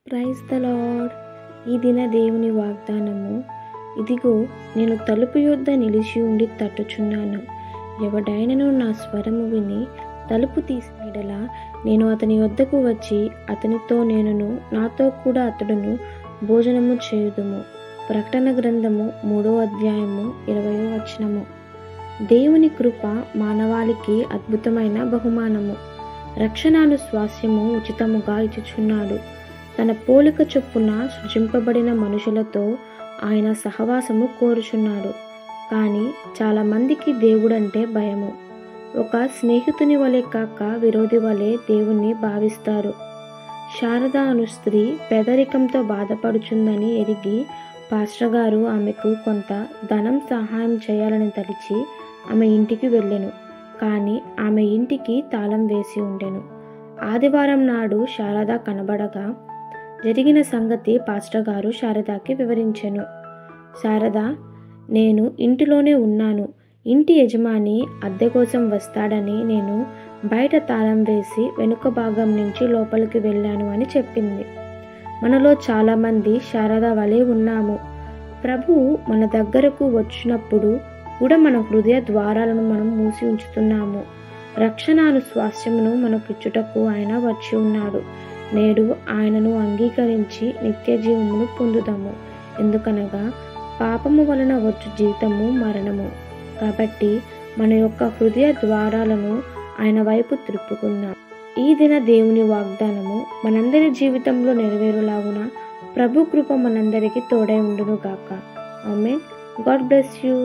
Praise the lord. ఈ దిన దేవుని వాగ్దానము. ఇదిగో, నేను తలుపు యొద్ద నిలిచి ఉండి తట్టుచున్నాను. ఎవడైనను నా స్వరము విని తలుపు తీసిన యెడల నేను అతని యొద్దకు వచ్చి అతనితో నేనును నాతో కూడా అతడును భోజనము చేయుదుము. ప్రకటన గ్రంథము 3వ అధ్యాయము 20వ వచనము. దేవుని కృప మానవాళికి అద్భుతమైన బహుమానము. రక్షణను స్వాస్యము ఉచితముగా ఇచ్చుచున్నాడు. తన పోలిక చొప్పున సృజింపబడిన మనుషులతో ఆయన సహవాసము కోరుచున్నాడు. కానీ చాలామందికి దేవుడంటే భయము. ఒక స్నేహితుని వలె కాక విరోధి వలె దేవుణ్ణి భావిస్తారు. శారద అను స్త్రీ పేదరికంతో బాధపడుచుందని ఎరిగి పాస్టర్ గారు ఆమెకు కొంత ధనం సహాయం చేయాలని తలిచి ఆమె ఇంటికి వెళ్ళెను. కానీ ఆమె ఇంటికి తాళం వేసి ఉండెను. ఆదివారం నాడు శారద కనబడగా జరిగిన సంగతి పాస్టర్ గారు శారదకి వివరించెను. శారద, నేను ఇంటిలోనే ఉన్నాను. ఇంటి యజమాని అద్దె కోసం వస్తాడని నేను బయట తాళం వేసి వెనుక భాగం నుంచి లోపలికి వెళ్ళాను అని చెప్పింది. మనలో చాలామంది శారద వలె ఉన్నాము. ప్రభువు మన దగ్గరకు వచ్చినప్పుడు కూడా మన హృదయ ద్వారాలను మనం మూసి ఉంచుతున్నాము. రక్షణను స్వాస్థ్యమును మనకిచ్చుటకు ఆయన వచ్చి ఉన్నాడు. నేడు ఆయనను అంగీకరించి నిత్య జీవమును పొందుదాము. ఎందుకనగా పాపము వలన వచ్చు జీతము మరణము. కాబట్టి మన యొక్క హృదయ ద్వారాలను ఆయన వైపు త్రిప్పుకుందాం. ఈ దిన దేవుని వాగ్దానము మనందరి జీవితంలో నెరవేరులాగున ప్రభు కృప మనందరికీ తోడై ఉండును గాక. ఆమేన్. God bless you.